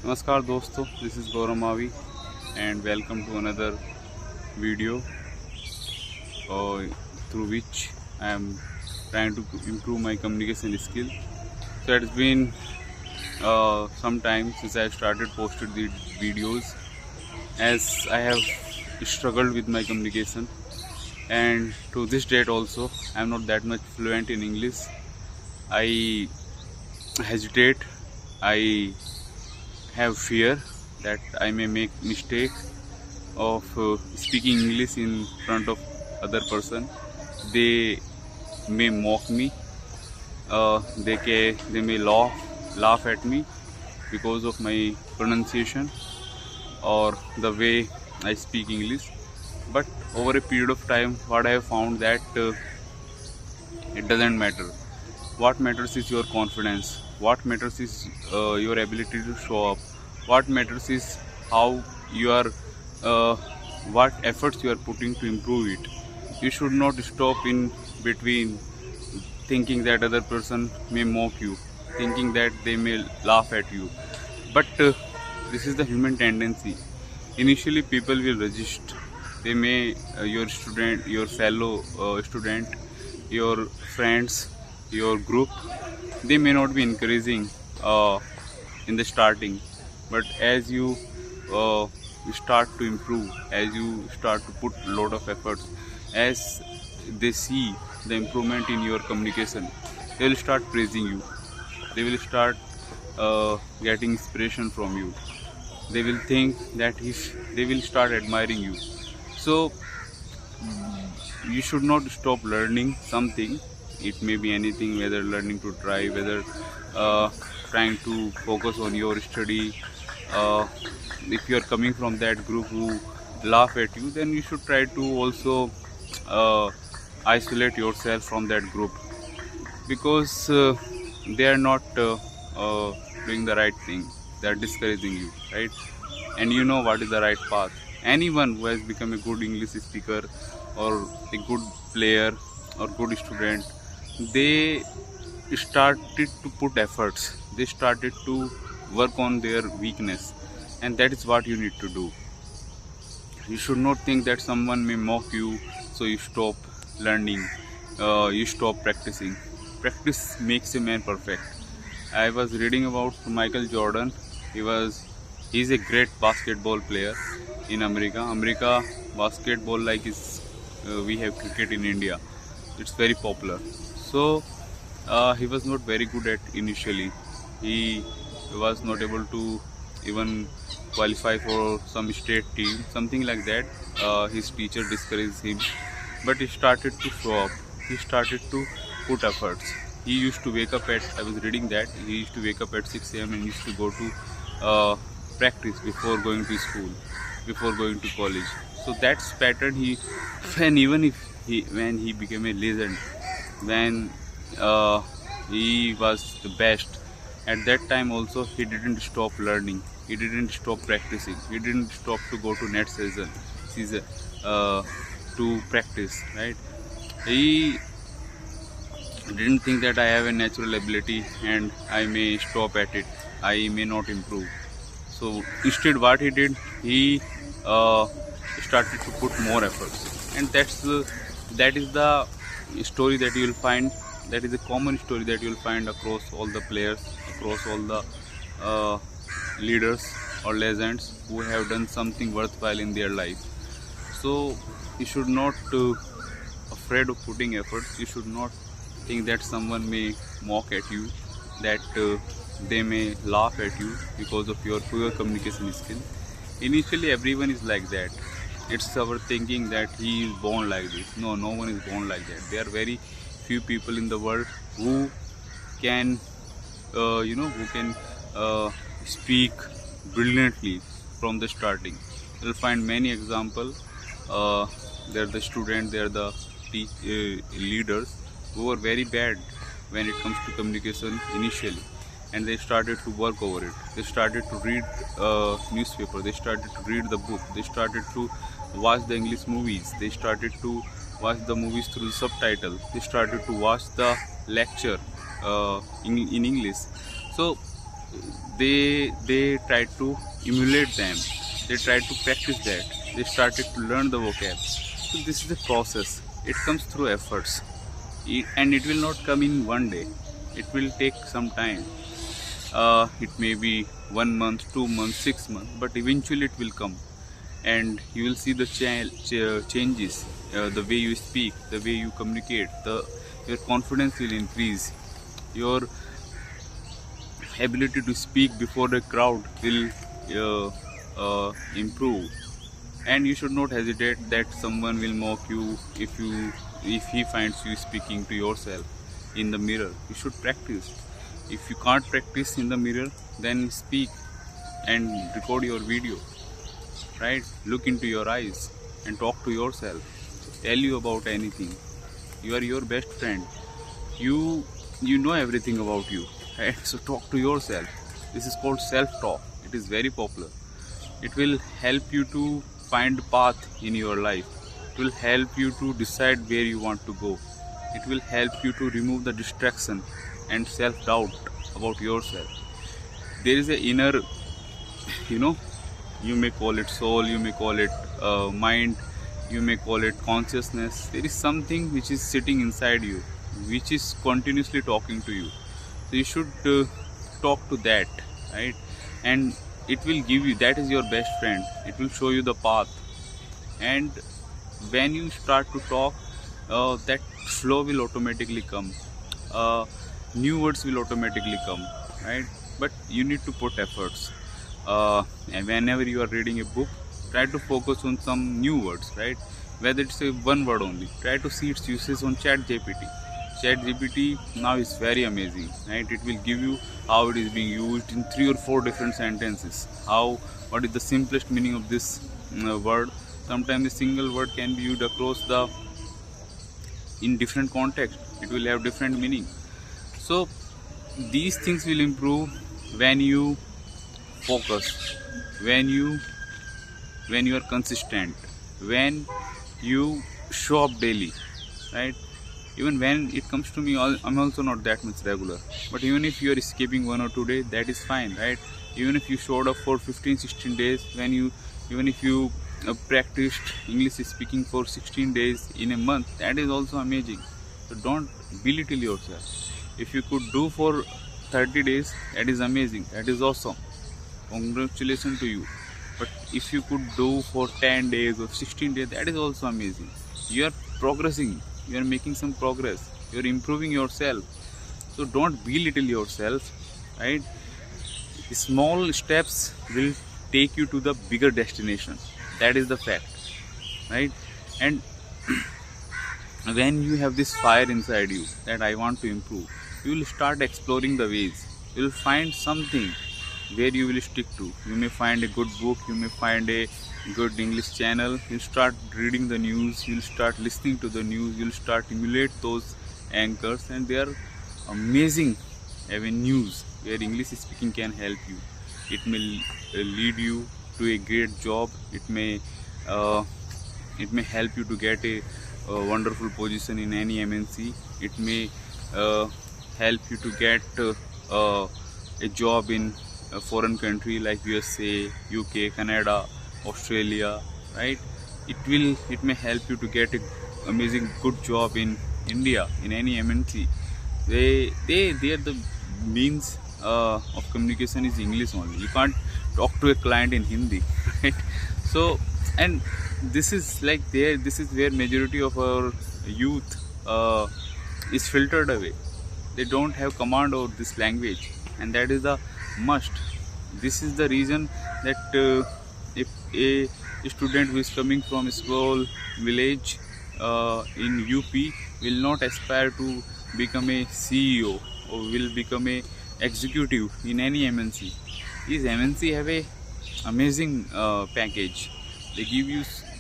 नमस्कार दोस्तों, this is Gaurav Mavi and welcome to another video through which I am trying to improve my communication skill. So it's been some time since I started posted the videos, as I have struggled with my communication, and to this date also I am not that much fluent in English. I hesitate, I have fear that I may make mistake of speaking English in front of other person. They may mock me. They may laugh at me because of my pronunciation or the way I speak English. But over a period of time, what I have found that it doesn't matter. What matters is your confidence. What matters is your ability to show up. What matters is how you are, uh, what efforts you are putting to improve it. You should not stop in between, thinking that other person may mock you, thinking that they may laugh at you. But this is the human tendency. Initially, people will resist. They may, your fellow student, your friends, your group, they may not be encouraging in the starting, but as you start to improve, as you start to put a lot of efforts, as they see the improvement in your communication, they will start praising you. They will start getting inspiration from you. They will think that if they will start admiring you. So you should not stop learning something. It may be anything, whether learning to drive, whether trying to focus on your study. If you are coming from that group who laugh at you, then you should try to also uh, isolate yourself from that group, because they are not doing the right thing. They are discouraging you, right? And you know what is the right path. Anyone who has become a good English speaker or a good player or good student, they started to put efforts. They started to work on their weakness, and that is what you need to do. You should not think that someone may mock you, so you stop learning, you stop practicing. Practice makes a man perfect. I was reading about Michael Jordan. He's a great basketball player in America. America basketball, like is we have cricket in India. It's very popular. So he was not very good at initially. He was not able to even qualify for some state team, something like that. His teacher discouraged him, but he started to show up. He started to put efforts. He used to wake up at, I was reading that he used to wake up at 6 a.m. and used to go to practice before going to school, before going to college. So that's pattern he, when even if he, when he became a legend, when he was the best, at that time also he didn't stop learning, he didn't stop practicing, he didn't stop to go to net season to practice, right? He didn't think that I have a natural ability and I may stop at it, I may not improve. So instead what he did, he started to put more efforts, and that is the story that you will find. That is a common story that you will find across all the players, across all the uh, leaders or legends who have done something worthwhile in their life. So you should not afraid of putting efforts. You should not think that someone may mock at you, that they may laugh at you because of your poor communication skill. Initially everyone is like that. It's our thinking that he is born like this. No, no one is born like that. There are very few people in the world who can who can speak brilliantly from the starting. You'll find many examples. They're the students, they're the leaders who are very bad when it comes to communication initially, and they started to work over it. They started to read newspaper, they started to read the book, they started to watch the English movies, they started to watch the movies through subtitle, they started to watch the lecture in English. So they tried to emulate them, they tried to practice that, they started to learn the vocab. So this is the process, it comes through efforts. And it will not come in one day, it will take some time. It may be 1 month, 2 months, 6 months, but eventually it will come, and you will see the changes. The way you speak, the way you communicate, your confidence will increase, your ability to speak before a crowd will improve. And you should not hesitate that someone will mock you if he finds you speaking to yourself in the mirror. You should practice. If you can't practice in the mirror, then speak and record your video, right? Look into your eyes and talk to yourself. Tell you about anything. You are your best friend. You know everything about you, right? So talk to yourself. This is called self-talk. It is very popular. It will help you to find path in your life. It will help you to decide where you want to go. It will help you to remove the distraction and self-doubt about yourself. There is an inner, you may call it soul, you may call it mind, you may call it consciousness. There is something which is sitting inside you, which is continuously talking to you. So you should talk to that, right? And it will give you, that is your best friend. It will show you the path. And when you start to talk, that flow will automatically come. New words will automatically come, right? But you need to put efforts. And whenever you are reading a book, try to focus on some new words, right? Whether it's a one word only, try to see its uses on ChatGPT. ChatGPT now is very amazing, right? It will give you how it is being used in 3 or 4 different sentences. What is the simplest meaning of this word? Sometimes a single word can be used in different context. It will have different meaning. So these things will improve when you focus, when you are consistent, when you show up daily, right? Even when it comes to me, I'm also not that much regular. But even if you are escaping 1 or 2 days, that is fine, right? Even if you showed up for 15, 16 days, even if you practiced English speaking for 16 days in a month, that is also amazing. So don't belittle yourself. If you could do for 30 days, that is amazing, that is awesome. Congratulations to you. But if you could do for 10 days or 16 days, that is also amazing. You are progressing, you are making some progress, you are improving yourself. So don't belittle yourself, right? Small steps will take you to the bigger destination. That is the fact, right? And when you have this fire inside you that I want to improve, you will start exploring the ways. You will find something where you will stick to. You may find a good book, you may find a good English channel, you'll start reading the news, you'll start listening to the news, you'll start emulate those anchors, and they are amazing avenues where English speaking can help you. It may lead you to a great job, it may help you to get a wonderful position in any MNC, it may help you to get a job in a foreign country like USA, UK, Canada, Australia, right? It may help you to get an amazing good job in India, in any MNC. They are the means of communication is English only. You can't talk to a client in Hindi, right? So, and this is where majority of our youth is filtered away. They don't have command over this language, and that is a must. This is the reason that if a student who is coming from a small village in UP will not aspire to become a CEO or will become a executive in any MNC. These MNC have a amazing package.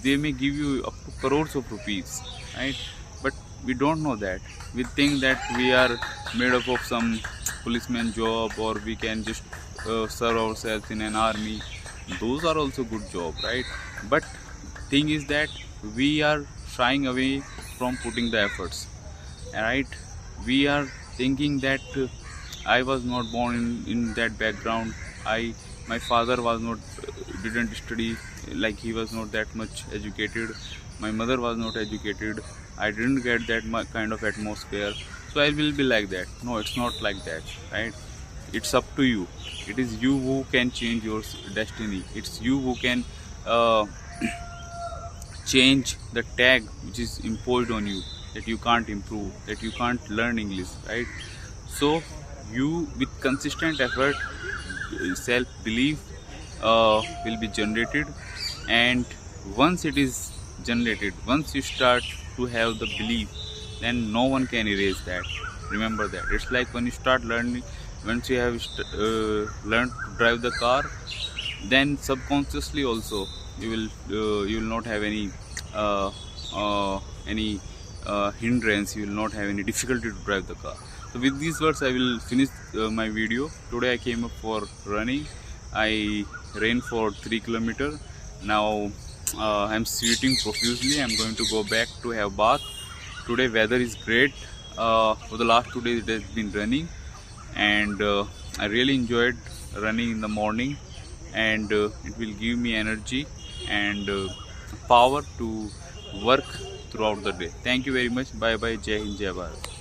They may give you up to crores of rupees, right? But we don't know that. We think that we are made up of some policeman job, or we can just serve ourselves in an army. Those are also good job, right? But thing is that we are shying away from putting the efforts, right? We are thinking that I was not born in that background. My father was not didn't study, like he was not that much educated. My mother was not educated. I didn't get that kind of atmosphere, so I will be like that. No, it's not like that, right? It's up to you. It is you who can change your destiny. It's you who can uh, change the tag which is imposed on you, that you can't improve, that you can't learn English, right? So you, with consistent effort, self belief will be generated, and once it is generated, once you start to have the belief, then no one can erase that. Remember that. It's like when you start learning, once you have learned to drive the car, then subconsciously also you will not have uh, any hindrance. You will not have any difficulty to drive the car. So with these words, I will finish my video. Today I came up for running. I ran for 3 kilometers. Now I'm sweating profusely. I'm going to go back to have bath. Today weather is great. For the last 2 days it has been running, and I really enjoyed running in the morning, and it will give me energy and power to work throughout the day. Thank you very much. Bye bye. Jai Hind, Jai Bharat.